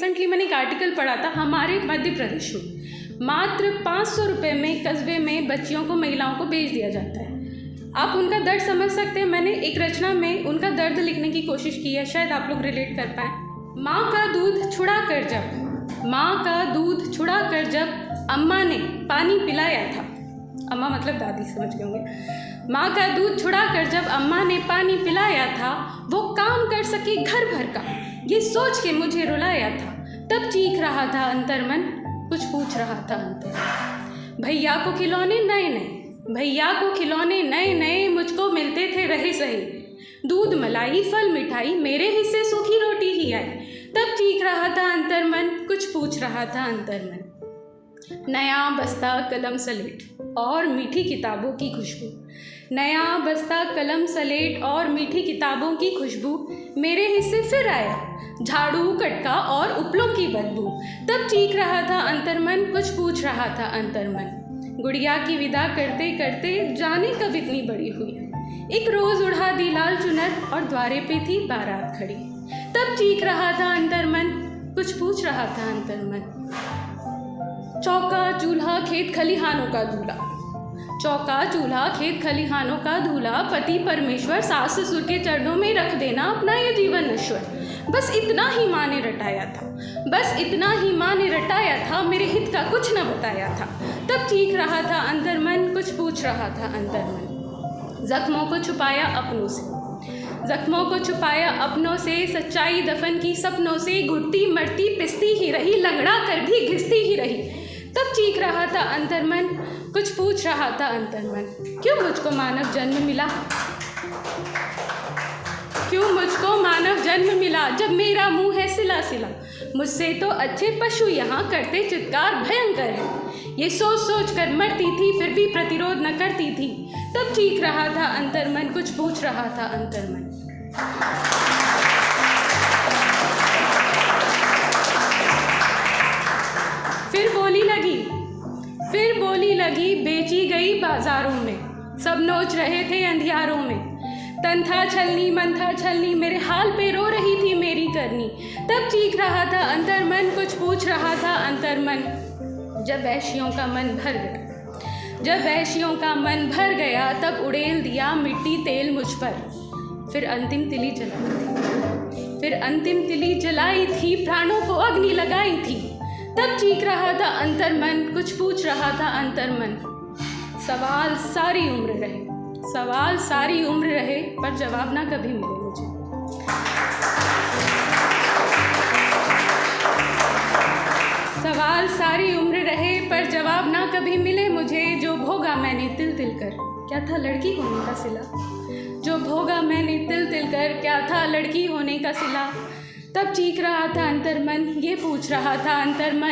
Recently मैंने एक article पढ़ा था, हमारे मध्य प्रदेश में मात्र 500 रुपये में कस्बे में बच्चियों को, महिलाओं को बेच दिया जाता है। आप उनका दर्द समझ सकते हैं। मैंने एक रचना में उनका दर्द लिखने की कोशिश की है, शायद आप लोग रिलेट कर पाएँ। माँ का दूध छुड़ा कर जब अम्मा ने पानी पिलाया था, अम्मा मतलब दादी, समझ गए होंगे। माँ का दूध छुड़ा कर जब अम्मा ने पानी पिलाया था, वो काम कर सकी घर भर का, ये सोच के मुझे रुलाया था। तब चीख रहा था अंतर्मन, कुछ पूछ रहा था अंतर्मन। भैया को खिलौने नए नए मुझको मिलते थे रहे सही। दूध मलाई फल मिठाई, मेरे हिस्से सूखी रोटी ही आई। तब चीख रहा था अंतर्मन, कुछ पूछ रहा था अंतर्मन। नया बस्ता कलम सलेट और मीठी किताबों की खुशबू, नया बस्ता कलम सलेट और मीठी किताबों की खुशबू मेरे हिस्से फिर आया। झाड़ू कटका और उपलों की बदबू। तब चीख रहा था अंतर्मन, कुछ पूछ रहा था अंतर्मन। गुड़िया की विदा करते करते जाने कब इतनी बड़ी हुई। एक रोज़ उड़ा दी लाल चुनर और द्वारे पे थी बारात खड़ी। तब चीख रहा था अंतर्मन, कुछ पूछ रहा था अंतर्मन। चौका चूल्हा खेत खलिहानों का धूला, पति परमेश्वर सास ससुर के चरणों में रख देना अपना ये जीवन नश्वर। बस इतना ही माँ ने रटाया था, मेरे हित का कुछ न बताया था। तब चीख रहा था अंतर्मन, कुछ पूछ रहा था अंतर्मन। जख्मों को छुपाया अपनों से, सच्चाई दफन की सपनों से, घुटती मरती पिसती ही रही, लंगड़ा कर भी घिसती ही रही। तब चीख रहा था अंतर्मन, कुछ पूछ रहा था अंतर्मन। क्यों मुझको मानव जन्म मिला, जब मेरा मुंह है सिला सिला। मुझसे तो अच्छे पशु यहाँ करते चित्कार भयंकर है। ये सोच सोच कर मरती थी, फिर भी प्रतिरोध न करती थी। तब चीख रहा था अंतर्मन, कुछ पूछ रहा था अंतर्मन। फिर बोली लगी बेची गई बाजारों में, सब नोच रहे थे अंधियारों में। तन था छलनी मन था छलनी, मेरे हाल पे रो रही थी मेरी करनी। तब चीख रहा था अंतर्मन, कुछ पूछ रहा था अंतर्मन। जब वैश्यों का मन भर गया, तब उड़ेल दिया मिट्टी तेल मुझ पर। फिर अंतिम तिली जलाई थी, प्राणों को अग्नि लगाई थी। तब चीख रहा था अंतर्मन, कुछ पूछ रहा था अंतर्मन। सवाल सारी उम्र रहे पर जवाब ना कभी मिले मुझे। सवाल सारी उम्र रहे पर जवाब ना कभी मिले मुझे। जो भोगा मैंने तिल तिल कर, क्या था लड़की होने का सिला। जो भोगा मैंने तिल तिल कर, क्या था लड़की होने का सिला। तब चीख रहा था अंतर्मन, ये पूछ रहा था अंतर्मन।